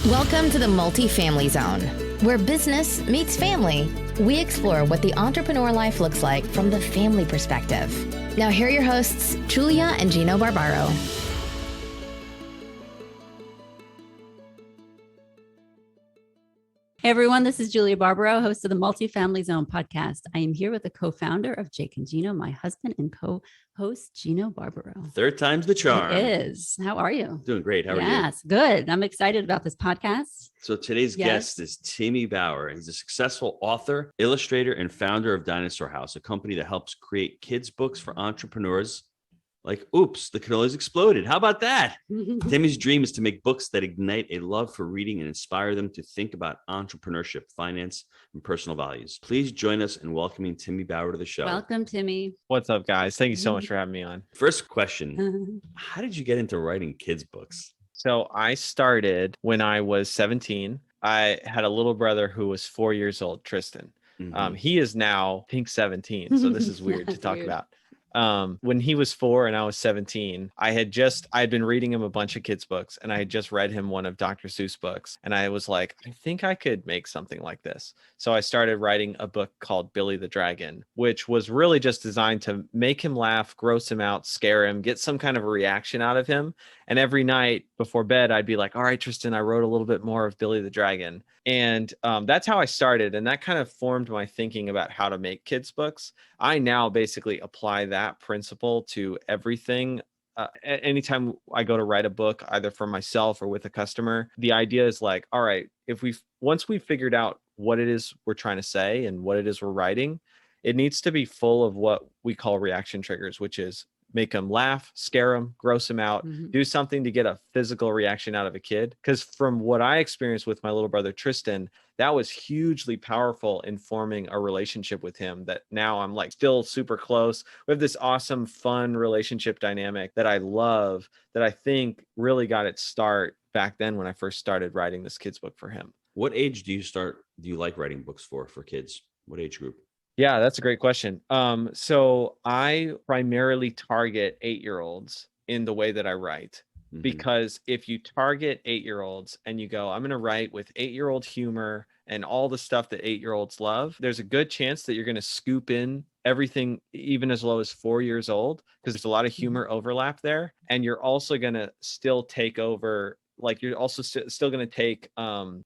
Welcome to the Multifamily Zone, where business meets family. We explore what the entrepreneur life looks like from the family perspective. Now here are your hosts, Julia and Gino Barbaro. Hey everyone, this is Julia Barbaro, host of the Multifamily Zone podcast. I am here with the co-founder of Jake and Gino, my husband and co-host Gino Barbaro. Third time's the charm. It is. How are you? Doing great. How are you? Yes, good. I'm excited about this podcast. So today's guest is Timmy Bauer. He's a successful author, illustrator, and founder of Dinosaur House, a company that helps create kids' books for entrepreneurs. Like, oops, the cannolis exploded. How about that? Timmy's dream is to make books that ignite a love for reading and inspire them to think about entrepreneurship, finance, and personal values. Please join us in welcoming Timmy Bauer to the show. Welcome, Timmy. What's up, guys? Thank you so much for having me on. First question, how did you get into writing kids' books? So I started when I was 17. I had a little brother who was 4 years old, Tristan. He is now, I think, 17. So this is weird to talk about. When he was 4 and I was 17, I had been reading him a bunch of kids' books, and I had just read him one of Dr. Seuss books. And I was like, I think I could make something like this. So I started writing a book called Billy the Dragon, which was really just designed to make him laugh, gross him out, scare him, get some kind of a reaction out of him. And every night before bed, I'd be like, all right, Tristan, I wrote a little bit more of Billy the Dragon. And that's how I started. And that kind of formed my thinking about how to make kids' books. I now basically apply that principle to everything. Anytime I go to write a book, either for myself or with a customer, the idea is like, all right, once we've figured out what it is we're trying to say and what it is we're writing, it needs to be full of what we call reaction triggers, which is make them laugh, scare them, gross them out, do something to get a physical reaction out of a kid. Because from what I experienced with my little brother, Tristan, that was hugely powerful in forming a relationship with him that now I'm like still super close. We have this awesome, fun relationship dynamic that I love, that I think really got its start back then when I first started writing this kid's book for him. What age do you like writing books for kids? What age group? Yeah, that's a great question. So I primarily target 8-year-olds in the way that I write, because if you target 8-year-olds and you go, I'm going to write with 8-year-old humor and all the stuff that 8-year-olds love, there's a good chance that you're going to scoop in everything even as low as 4 years old, because there's a lot of humor overlap there. And you're also going to still take over, like you're also still going to take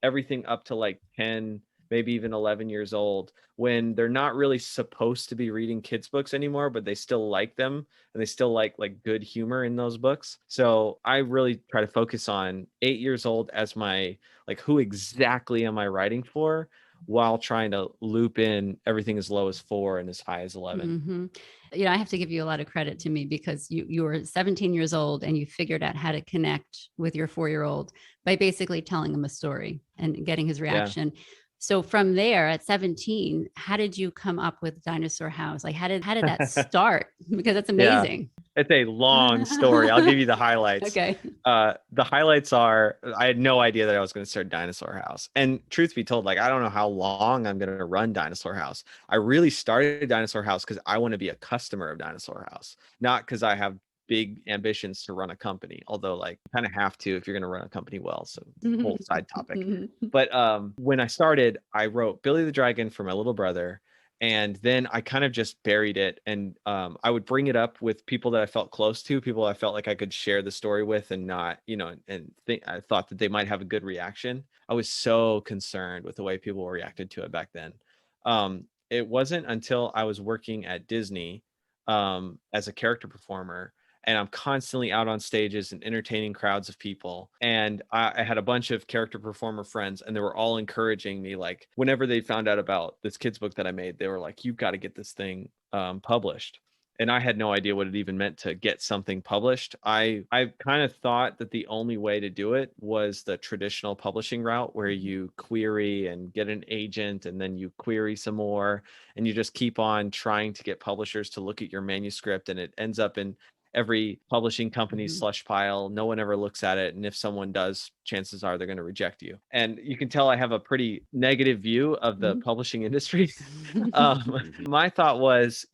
everything up to like 10, maybe even 11 years old, when they're not really supposed to be reading kids' books anymore, but they still like them and they still like good humor in those books. So I really try to focus on 8 years old as my, like, who exactly am I writing for, while trying to loop in everything as low as 4 and as high as 11. You know, I have to give you a lot of credit, to me, because you were 17 years old and you figured out how to connect with your 4-year-old by basically telling him a story and getting his reaction. Yeah. So from there at 17, how did you come up with Dinosaur House? Like, how did that start? Because that's amazing. Yeah. It's a long story. I'll give you the highlights. Okay. The highlights are, I had no idea that I was going to start Dinosaur House. And truth be told, like, I don't know how long I'm going to run Dinosaur House. I really started Dinosaur House because I want to be a customer of Dinosaur House, not because I have big ambitions to run a company, although like you kind of have to if you're going to run a company well. So whole side topic. But when I started, I wrote Billy the Dragon for my little brother, and then I kind of just buried it, and I would bring it up with people that I felt close to, people I felt like I could share the story with, and not, I thought that they might have a good reaction. I was so concerned with the way people reacted to it back then. It wasn't until I was working at Disney as a character performer, and I'm constantly out on stages and entertaining crowds of people. And I had a bunch of character performer friends, and they were all encouraging me. Like, whenever they found out about this kid's book that I made, they were like, you've got to get this thing published. And I had no idea what it even meant to get something published. I kind of thought that the only way to do it was the traditional publishing route, where you query and get an agent, and then you query some more, and you just keep on trying to get publishers to look at your manuscript, and it ends up in every publishing company's slush pile. No one ever looks at it. And if someone does, chances are they're going to reject you. And you can tell I have a pretty negative view of the publishing industry. My thought was,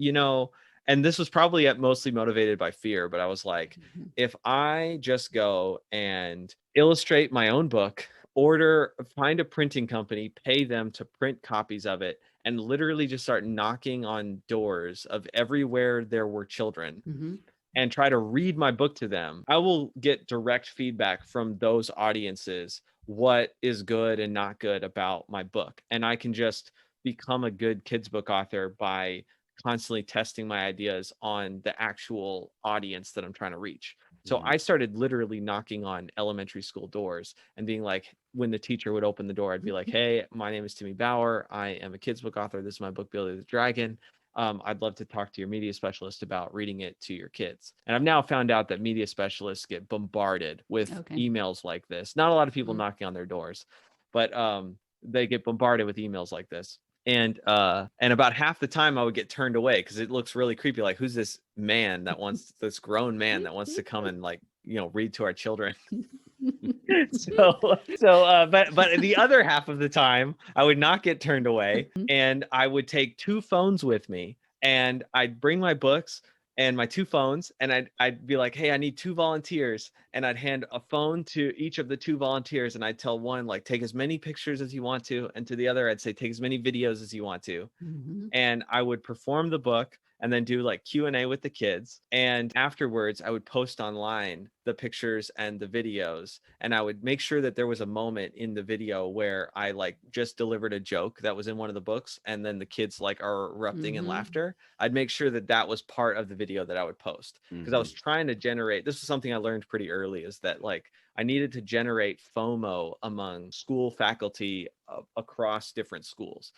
and this was probably mostly motivated by fear, but I was like, if I just go and illustrate my own book find a printing company, pay them to print copies of it, and literally just start knocking on doors of everywhere there were children and try to read my book to them. I will get direct feedback from those audiences, what is good and not good about my book. And I can just become a good kids book author by constantly testing my ideas on the actual audience that I'm trying to reach. So I started literally knocking on elementary school doors and being like, when the teacher would open the door, I'd be like, hey, my name is Timmy Bauer. I am a kids book author. This is my book, Billy the Dragon. I'd love to talk to your media specialist about reading it to your kids. And I've now found out that media specialists get bombarded with emails like this. Not a lot of people knocking on their doors, but they get bombarded with emails like this. And about half the time I would get turned away because it looks really creepy. Like, who's this man that wants this grown man that wants to come and like, read to our children? but the other half of the time I would not get turned away, and I would take 2 phones with me, and I'd bring my books and my 2 phones, and I'd be like, hey, I need 2 volunteers, and I'd hand a phone to each of the 2 volunteers, and I'd tell one, like, take as many pictures as you want to, and to the other I'd say, take as many videos as you want to. And I would perform the book and then do like Q&A with the kids. And afterwards, I would post online the pictures and the videos. And I would make sure that there was a moment in the video where I like just delivered a joke that was in one of the books. And then the kids like are erupting in laughter. I'd make sure that that was part of the video that I would post, because I was trying to generate, this was something I learned pretty early, is that like I needed to generate FOMO among school faculty across different schools.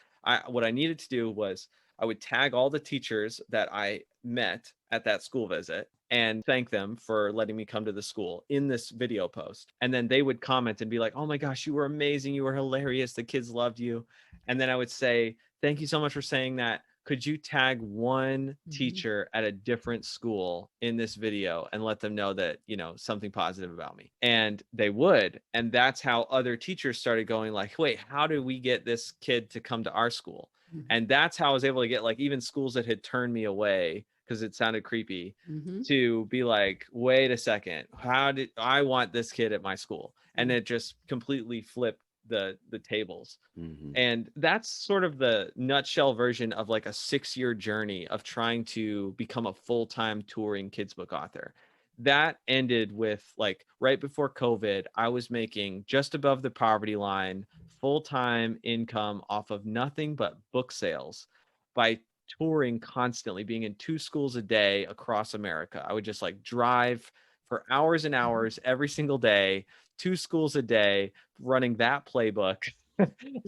What I needed to do was I would tag all the teachers that I met at that school visit and thank them for letting me come to the school in this video post. And then they would comment and be like, oh my gosh, you were amazing. You were hilarious. The kids loved you. And then I would say, thank you so much for saying that. Could you tag one teacher at a different school in this video and let them know that, something positive about me? And they would. And that's how other teachers started going like, wait, how do we get this kid to come to our school? And that's how I was able to get like even schools that had turned me away because it sounded creepy to be like, wait a second, how did I want this kid at my school? And it just completely flipped the tables. And that's sort of the nutshell version of like a 6-year journey of trying to become a full-time touring kids book author. That ended with like right before COVID, I was making just above the poverty line, full-time income off of nothing but book sales by touring constantly, being in 2 schools a day across America. I would just like drive for hours and hours every single day, 2 schools a day, running that playbook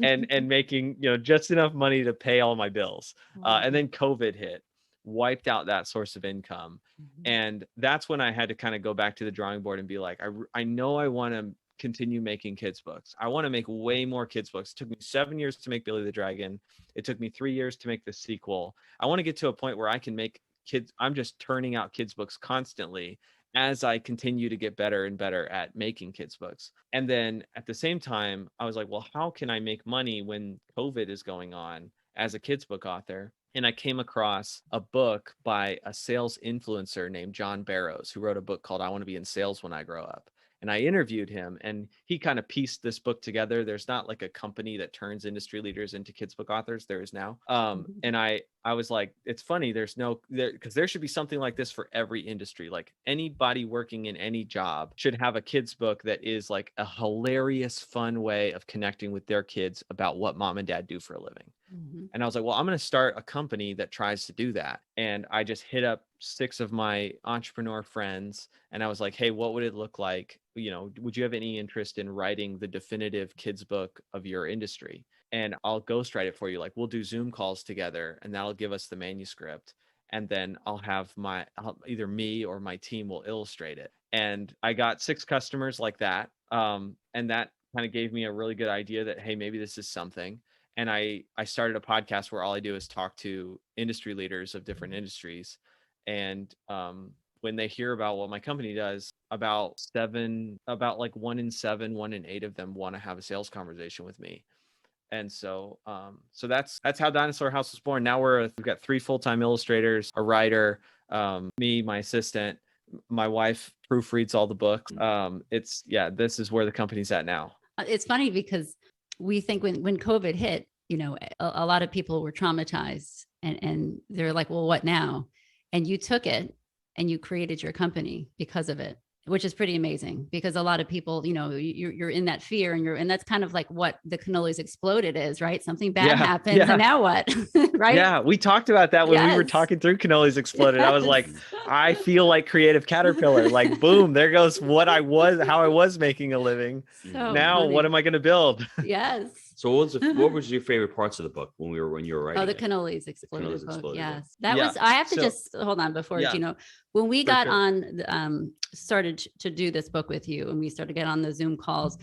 and making, just enough money to pay all my bills. And then COVID hit, wiped out that source of income. And that's when I had to kind of go back to the drawing board and be like, I know I want to continue making kids books. I want to make way more kids books. It took me 7 years to make Billy the Dragon. It took me 3 years to make the sequel. I want to get to a point where I can make kids. I'm just turning out kids books constantly as I continue to get better and better at making kids books. And then at the same time, I was like, well, how can I make money when COVID is going on as a kids book author? And I came across a book by a sales influencer named John Barrows, who wrote a book called I Want to Be in Sales When I Grow Up. And I interviewed him, and he kind of pieced this book together. There's not like a company that turns industry leaders into kids book authors. There is now. And I was like, it's funny. Because there should be something like this for every industry. Like anybody working in any job should have a kids book that is like a hilarious, fun way of connecting with their kids about what mom and dad do for a living. And I was like, well, I'm going to start a company that tries to do that. And I just hit up 6 of my entrepreneur friends. And I was like, hey, what would it look like? Would you have any interest in writing the definitive kids book of your industry? And I'll ghostwrite it for you. Like we'll do Zoom calls together, and that'll give us the manuscript. And then I'll have either me or my team will illustrate it. And I got 6 customers like that. And that kind of gave me a really good idea that, hey, maybe this is something. And I started a podcast where all I do is talk to industry leaders of different industries. And when they hear about what my company does, about 1 in 7, 1 in 8 of them want to have a sales conversation with me. And so that's how Dinosaur House was born. Now we've got 3 full-time illustrators, a writer, me, my assistant, my wife proofreads all the books. This is where the company's at now. It's funny because we think when COVID hit, a lot of people were traumatized and they're like, well, what now? And you took it and you created your company because of it, which is pretty amazing because a lot of people, you're in that fear and that's kind of like what the cannolis exploded is, right? Something bad happens and now what? Right? Yeah. We talked about that when we were Yes. talking through cannolis exploded. I was like, Yes. I feel like creative caterpillar, like boom, there goes how I was making a living. So Now funny. what am I going to build? Yes. So what was your favorite parts of the book when you were writing? Oh, the it? cannolis exploded cannolis book. exploded, yeah. Yes. That Yeah. was, I have to So- just hold on before, Yeah. Gino, when we For got sure. on, started to do this book with you and we started to get on the Zoom calls,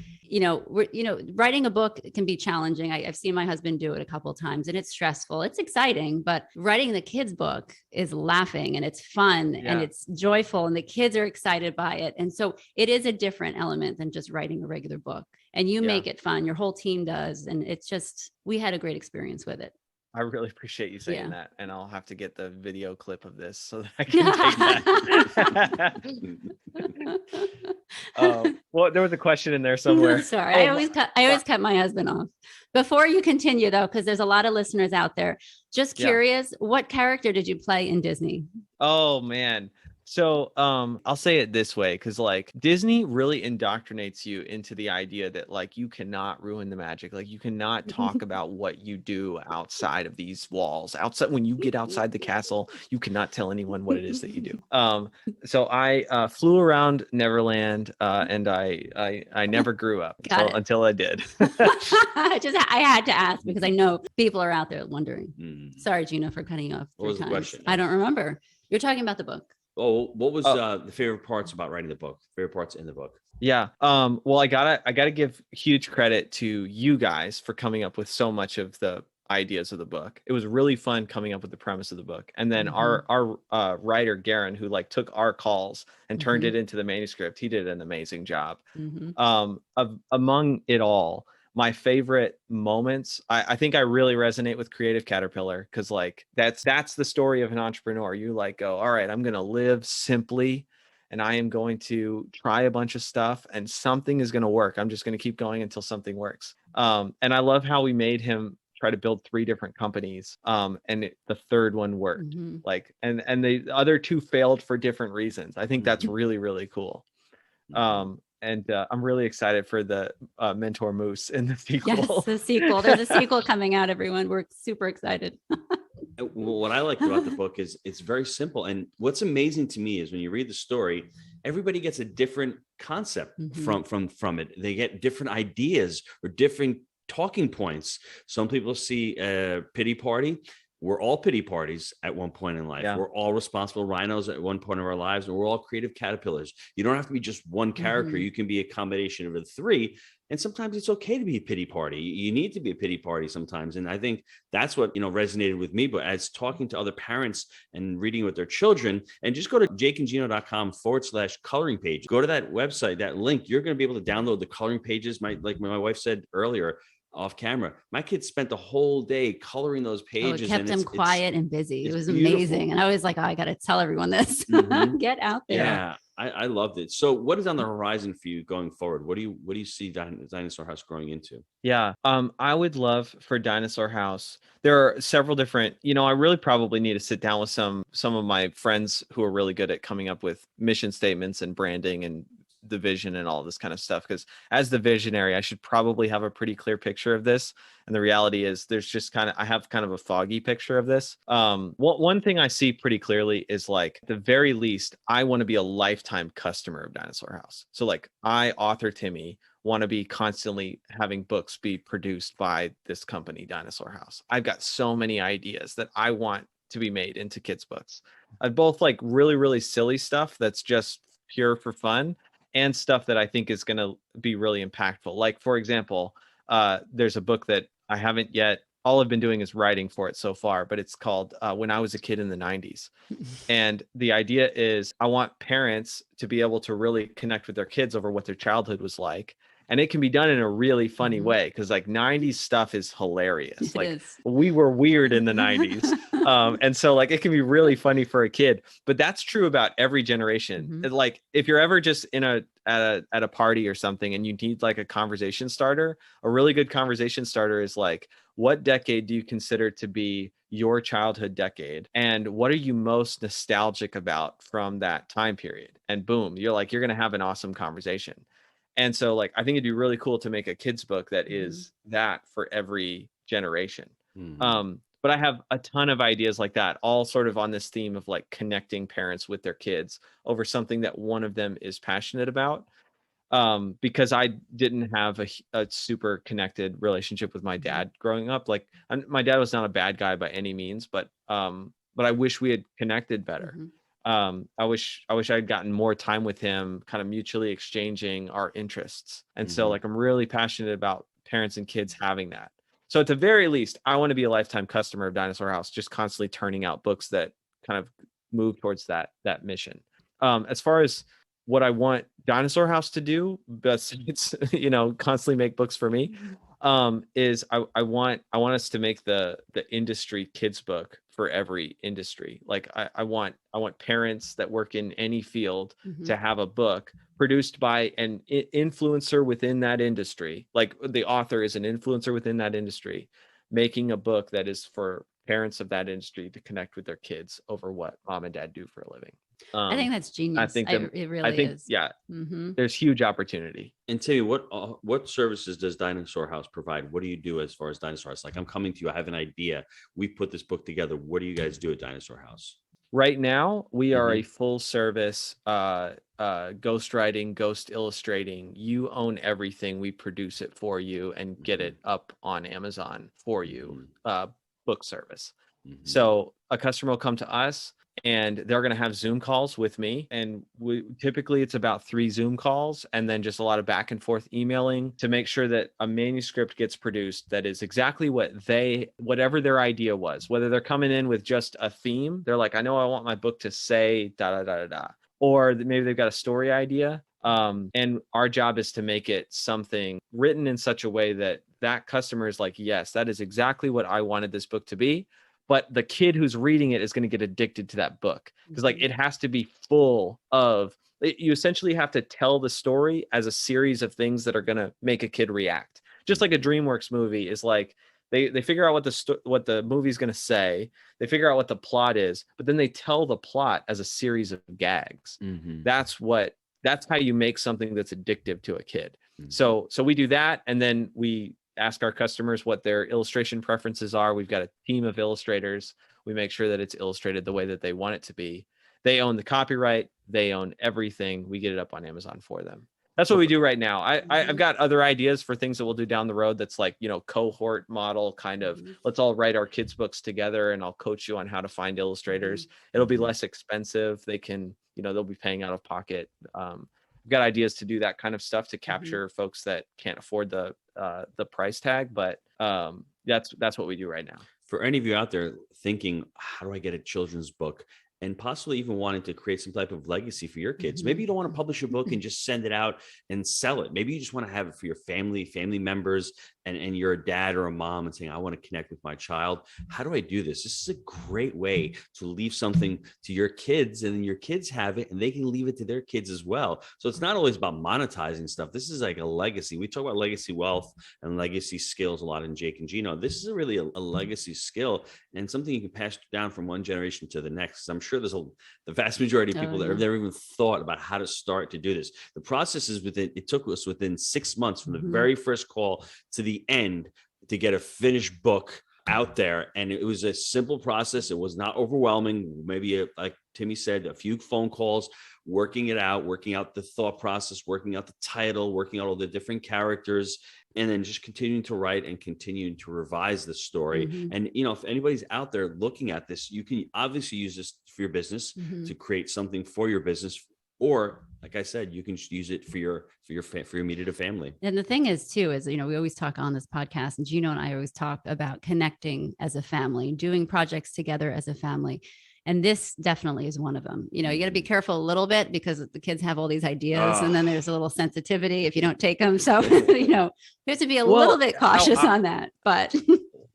writing a book can be challenging. I've seen my husband do it a couple of times and it's stressful. It's exciting, but writing the kids book is laughing and it's fun and it's joyful and the kids are excited by it. And so it is a different element than just writing a regular book. And you make it fun. Your whole team does. And it's just, we had a great experience with it. I really appreciate you saying Yeah. that. And I'll have to get the video clip of this so that I can take that. Well, there was a question in there somewhere. Sorry. Oh, I always cut my husband off. Before you continue though, because there's a lot of listeners out there, just curious, what character did you play in Disney? Oh man. So I'll say it this way, because like Disney really indoctrinates you into the idea that like you cannot ruin the magic. Like you cannot talk about what you do outside of these walls. Outside, when you get outside the castle, you cannot tell anyone what it is that you do. So I flew around Neverland and I never grew up until I did. I had to ask because I know people are out there wondering. Sorry, Gino, for cutting you off. What was the question? I don't remember. You're talking about the book. Oh, what was the favorite parts about writing the book? Favorite parts in the book? Yeah. Well, I gotta give huge credit to you guys for coming up with so much of the ideas of the book. It was really fun coming up with the premise of the book. And then our writer, Garen, who like took our calls and turned it into the manuscript, he did an amazing job. Among it all, my favorite moments, I think I really resonate with Creative Caterpillar because like that's the story of an entrepreneur. You like go, all right, I'm gonna live simply and I am going to try a bunch of stuff and something is gonna work. I'm just gonna keep going until something works. And I love how we made him try to build 3 different companies. And the third one worked. Like and the other 2 failed for different reasons. I think that's really, really cool. And I'm really excited for the Mentor Moose in the sequel. Yes, the sequel. There's a sequel coming out, everyone. We're super excited. What I liked about the book is it's very simple. And what's amazing to me is when you read the story, everybody gets a different concept from it. They get different ideas or different talking points. Some people see a pity party. We're all pity parties at one point in life. We're all responsible rhinos at one point of our lives, and we're all creative caterpillars. You don't have to be just one character. You can be a combination of the 3. And sometimes it's okay to be a pity party. You need to be a pity party sometimes. And I think that's what, resonated with me. But as talking to other parents and reading with their children, and just go to jakeandgino.com/coloring page. Go to that website, that link. You're going to be able to download the coloring pages. Like my wife said earlier, off camera, my kids spent the whole day coloring those pages. It kept them quiet and busy. It was beautiful. Amazing. And I was like, I got to tell everyone this. Get out there. Yeah, I loved it. So what is on the horizon for you going forward? What do you see Dinosaur House growing into? Yeah, I would love for Dinosaur House. There are several different, I really probably need to sit down with some of my friends who are really good at coming up with mission statements and branding and the vision and all this kind of stuff, because as the visionary I should probably have a pretty clear picture of this, and the reality is there's just I have kind of a foggy picture of this. One thing I see pretty clearly is like at the very least I want to be a lifetime customer of Dinosaur House. So like I, author Timmy, want to be constantly having books be produced by this company, Dinosaur House. I've got so many ideas that I want to be made into kids books, both like really, really silly stuff that's just pure for fun, and stuff that I think is going to be really impactful. Like, for example, there's a book that I haven't yet. All I've been doing is writing for it so far, but it's called When I Was a Kid in the 90s. And the idea is I want parents to be able to really connect with their kids over what their childhood was like, And it can be done in a really funny Mhm. way, because like 90s stuff is hilarious. It Like is. we were weird in the 90s. And so like it can be really funny for a kid, but that's true about every generation. Mhm. Like if you're ever just at a party or something and you need like a conversation starter, a really good conversation starter is like, what decade do you consider to be your childhood decade? And what are you most nostalgic about from that time period? And boom, you're going to have an awesome conversation. And so like, I think it'd be really cool to make a kid's book that is that for every generation. But I have a ton of ideas like that, all sort of on this theme of like connecting parents with their kids over something that one of them is passionate about. Because I didn't have a super connected relationship with my dad growing up. Like my dad was not a bad guy by any means, but I wish we had connected better. I wish I had gotten more time with him, kind of mutually exchanging our interests. And so like, I'm really passionate about parents and kids having that. So at the very least, I want to be a lifetime customer of Dinosaur House, just constantly turning out books that kind of move towards that mission. As far as what I want Dinosaur House to do, but it's constantly make books for me, is I want us to make the industry kids book for every industry. Like I want parents that work in any field to have a book produced by an influencer within that industry. Like the author is an influencer within that industry, making a book that is for parents of that industry to connect with their kids over what mom and dad do for a living. I think that's genius. It really is. Yeah, there's huge opportunity. And Timmy, what services does Dinosaur House provide? What do you do as far as Dinosaur House? Like, I'm coming to you, I have an idea. We put this book together. What do you guys do at Dinosaur House? Right now, we are a full service ghostwriting, ghost illustrating. You own everything. We produce it for you and get it up on Amazon for you. Book service. So a customer will come to us and they're going to have Zoom calls with me. And typically it's about 3 Zoom calls and then just a lot of back and forth emailing to make sure that a manuscript gets produced that is exactly whatever their idea was, whether they're coming in with just a theme. They're like, I know I want my book to say da, da, da, da, da. Or maybe they've got a story idea. And our job is to make it something written in such a way that customer is like, yes, that is exactly what I wanted this book to be. But the kid who's reading it is going to get addicted to that book because like it has to be full of, you essentially have to tell the story as a series of things that are going to make a kid react. Just like a DreamWorks movie is like, they figure out what the movie's going to say. They figure out what the plot is, but then they tell the plot as a series of gags. That's how you make something that's addictive to a kid. So we do that. And then we ask our customers what their illustration preferences are. We've got a team of illustrators. We make sure that it's illustrated the way that they want it to be. They own the copyright. They own everything. We get it up on Amazon for them. That's what we do right now. I've got other ideas for things that we'll do down the road. That's like, cohort model kind of, let's all write our kids' books together and I'll coach you on how to find illustrators. It'll be less expensive. They can, they'll be paying out of pocket. We've got ideas to do that kind of stuff to capture folks that can't afford the price tag, but that's what we do right now. For any of you out there thinking, how do I get a children's book? And possibly even wanting to create some type of legacy for your kids. Maybe you don't want to publish a book and just send it out and sell it. Maybe you just want to have it for your family members, and you're a dad or a mom and saying, I want to connect with my child. How do I do this? This is a great way to leave something to your kids, and then your kids have it and they can leave it to their kids as well. So it's not always about monetizing stuff. This is like a legacy. We talk about legacy wealth and legacy skills a lot in Jake and Gino. This is really a legacy skill and something you can pass down from one generation to the next. I'm sure there's the vast majority of people that have never even thought about how to start to do this. The process is it took us within 6 months from the very first call to the end to get a finished book out there. And it was a simple process. It was not overwhelming. Maybe like Timmy said, a few phone calls, working it out, working out the thought process, working out the title, working out all the different characters, and then just continuing to write and continuing to revise the story. And, if anybody's out there looking at this, you can obviously use this for your business to create something for your business. Or like I said, you can just use it for your immediate family. And the thing is too, we always talk on this podcast, and Gino and I always talk about connecting as a family, doing projects together as a family. And this definitely is one of them. You know, you got to be careful a little bit because the kids have all these ideas, and then there's a little sensitivity if you don't take them. So, you know, you have to be a little bit cautious on that. But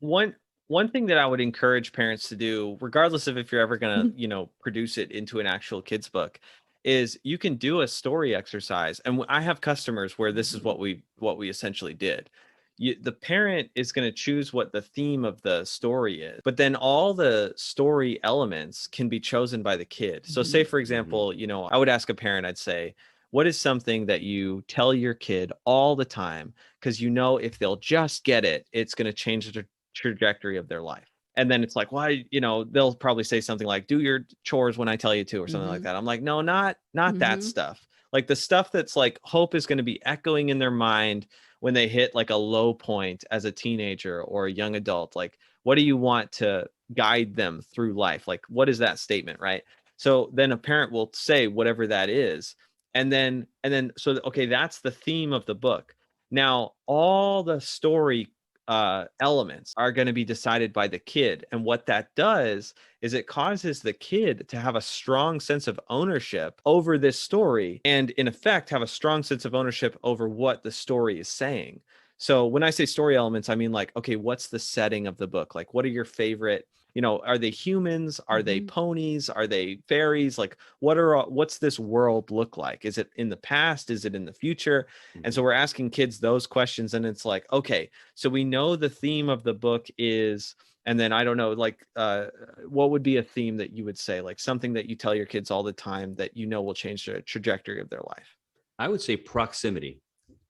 one thing that I would encourage parents to do, regardless of if you're ever going to, you know, produce it into an actual kids book, is you can do a story exercise. And I have customers where this is what we essentially did. The parent is going to choose what the theme of the story is, but then all the story elements can be chosen by the kid. So say, for example, you know, I would ask a parent, I'd say, what is something that you tell your kid all the time? Because you know, if they'll just get it, it's going to change the trajectory of their life. And then it's like, why, you know, they'll probably say something like, do your chores when I tell you to, or something like that. I'm like, no, not that stuff. Like the stuff that's like hope is going to be echoing in their mind when they hit like a low point as a teenager or a young adult. Like, what do you want to guide them through life? Like, what is that statement, right? So then a parent will say whatever that is. And then, so, okay, that's the theme of the book. Now, all the story elements are going to be decided by the kid. And what that does is it causes the kid to have a strong sense of ownership over this story, and in effect have a strong sense of ownership over what the story is saying. So when I say story elements, I mean like, okay, what's the setting of the book? Like, what are your favorite, you know, are they humans? Are they ponies? Are they fairies? Like, what's this world look like? Is it in the past? Is it in the future? And so we're asking kids those questions, and it's like, okay, so we know the theme of the book is, and then I don't know, like, what would be a theme that you would say, like something that you tell your kids all the time that you know will change the trajectory of their life? I would say proximity.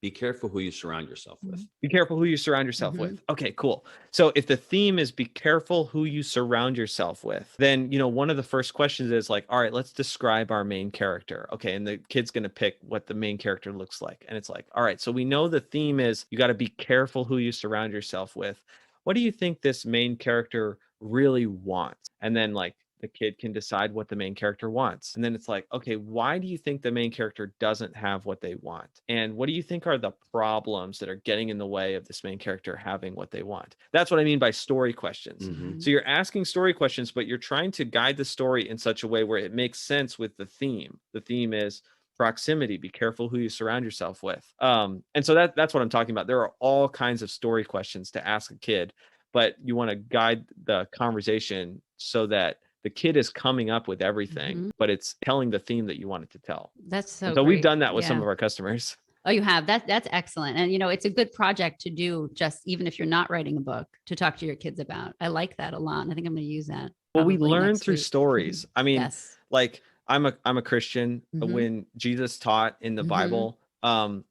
Be careful who you surround yourself with. Be careful who you surround yourself with. Okay, cool. So if the theme is be careful who you surround yourself with, then, you know, one of the first questions is like, all right, let's describe our main character. Okay. And the kid's going to pick what the main character looks like. And it's like, all right, so we know the theme is you got to be careful who you surround yourself with. What do you think this main character really wants? And then like, the kid can decide what the main character wants. And then it's like, okay, why do you think the main character doesn't have what they want? And what do you think are the problems that are getting in the way of this main character having what they want? That's what I mean by story questions. So you're asking story questions, but you're trying to guide the story in such a way where it makes sense with the theme. The theme is proximity. Be careful who you surround yourself with. And so that's what I'm talking about. There are all kinds of story questions to ask a kid, but you want to guide the conversation so that the kid is coming up with everything, but it's telling the theme that you want it to tell. That's so great. We've done that with Yeah. some of our customers. Oh, you have? That's excellent. And, you know, it's a good project to do, just even if you're not writing a book, to talk to your kids about. I like that a lot. I think I'm going to use that. Well, we learn through stories. I mean, Yes. like I'm a Christian. When Jesus taught in the Bible,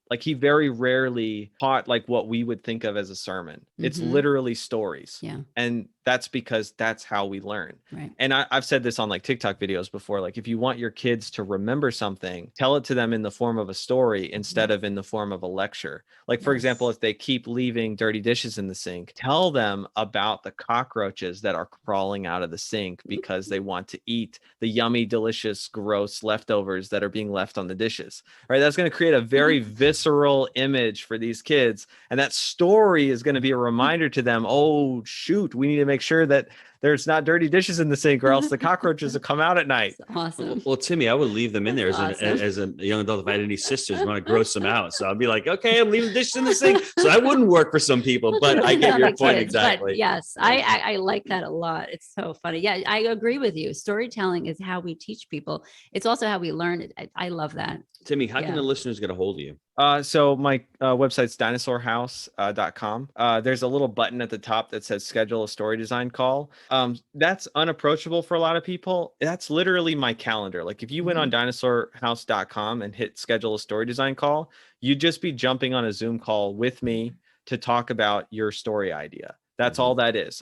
like he very rarely taught like what we would think of as a sermon. It's literally stories. Yeah. And that's because that's how we learn. Right. And I've said this on like TikTok videos before, like if you want your kids to remember something, tell it to them in the form of a story instead of in the form of a lecture. Like, for example, if they keep leaving dirty dishes in the sink, tell them about the cockroaches that are crawling out of the sink because they want to eat the yummy, delicious, gross leftovers that are being left on the dishes. Right? That's going to create a very visceral image for these kids. And that story is going to be a reminder to them, oh, shoot, we need to make sure that there's not dirty dishes in the sink or else the cockroaches will come out at night. That's awesome. Well, Timmy, I would leave them in there as a young adult if I had any sisters want to gross them out. So I'd be like, okay, I'm leaving dishes in the sink. So that wouldn't work for some people, but I get your point exactly. But yes, I like that a lot. It's so funny. Yeah, I agree with you. Storytelling is how we teach people. It's also how we learn it. I love that. Timmy, how can the listeners get a hold of you? So my website's dinosaurhouse.com. There's a little button at the top that says schedule a story design call. That's unapproachable for a lot of people. That's literally my calendar. Like if you went on dinosaurhouse.com and hit schedule a story design call, you'd just be jumping on a Zoom call with me to talk about your story idea. That's all that is.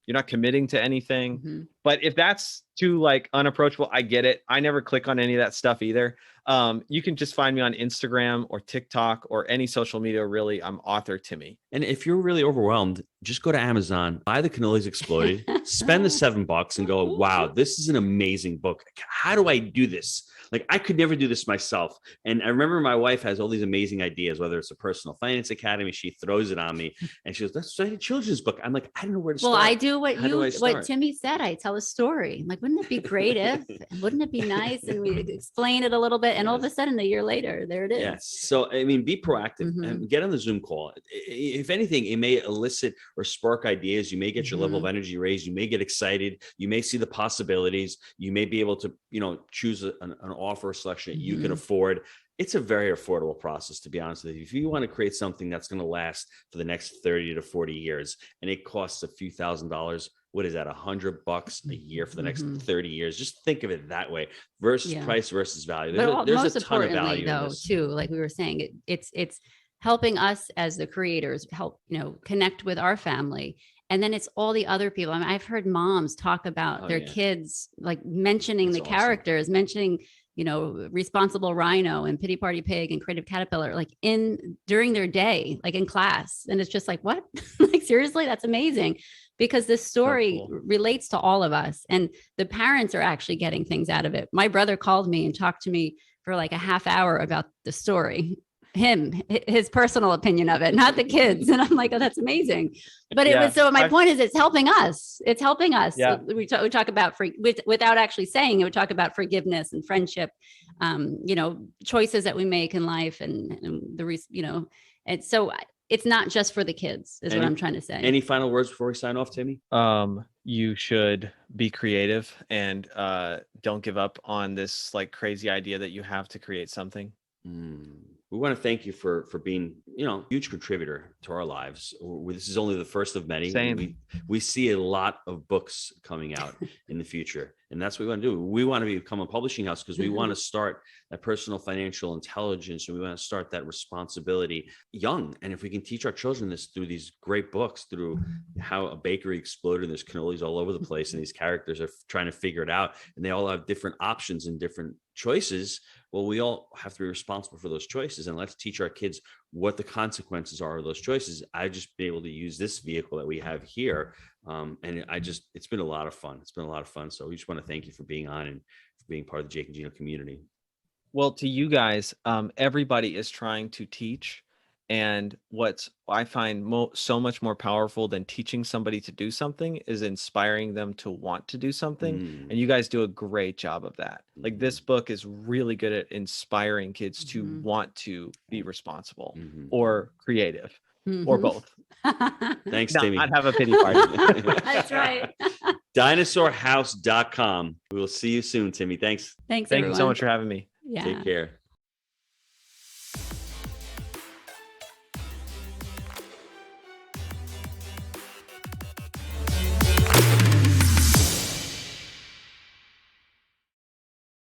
You're not committing to anything. But if that's too like unapproachable, I get it. I never click on any of that stuff either. You can just find me on Instagram or TikTok or any social media, really. I'm author Timmy. And if you're really overwhelmed, just go to Amazon, buy The Cannolis Exploded, spend the $7 and go, wow, this is an amazing book. How do I do this? Like, I could never do this myself. And I remember my wife has all these amazing ideas, whether it's a personal finance academy, she throws it on me and she goes, let's write a children's book. I'm like, I don't know where to start. Well, I do what what Timmy said. I tell a story. I'm like, wouldn't it be creative? Wouldn't it be nice? And we explain it a little bit. And all of a sudden, a year later, there it is. Yes. So, I mean, be proactive and get on the Zoom call. If anything, it may elicit or spark ideas. You may get your level of energy raised. You may get excited. You may see the possibilities. You may be able to, choose an offer selection that you can afford. It's a very affordable process, to be honest with you. If you want to create something that's going to last for the next 30 to 40 years, and it costs a few $1,000s, what is that, $100 a year for the next 30 years? Just think of it that way versus price versus value. There's a ton of value though, in this. too, like we were saying, it's helping us as the creators help, connect with our family. And then it's all the other people. I mean, I've heard moms talk about their kids, like mentioning the characters, mentioning, Responsible Rhino and Pity Party Pig and Creative Caterpillar, like during their day, like in class. And it's just like, what? Like, seriously, that's amazing. Because this story relates to all of us. And the parents are actually getting things out of it. My brother called me and talked to me for like a half hour about the story. His personal opinion of it, not the kids. And I'm like, oh, that's amazing. But it was, so my point is, it's helping us. It's helping us. Yeah. So we talk about without actually saying it, we talk about forgiveness and friendship, choices that we make in life and and so it's not just for the kids is what I'm trying to say. Any final words before we sign off, Timmy? You should be creative and don't give up on this like crazy idea that you have to create something. We want to thank you for being, a huge contributor to our lives. This is only the first of many. Same. We see a lot of books coming out in the future, and that's what we want to do. We want to become a publishing house because we want to start that personal financial intelligence, and we want to start that responsibility young. And if we can teach our children this through these great books, through how a bakery exploded, and there's cannolis all over the place, and these characters are trying to figure it out, and they all have different options and different choices. Well, we all have to be responsible for those choices, and let's teach our kids what the consequences are of those choices. I've just been able to use this vehicle that we have here. And it's been a lot of fun. It's been a lot of fun. So we just want to thank you for being on and for being part of the Jake and Gino community. Well, to you guys, everybody is trying to teach. And what I find so much more powerful than teaching somebody to do something is inspiring them to want to do something. And you guys do a great job of that. Like, this book is really good at inspiring kids to want to be responsible or creative or both. Thanks, Timmy. I'd have a pity party. That's right. Dinosaurhouse.com. We will see you soon, Timmy. Thanks. Thank you so much for having me. Yeah. Take care.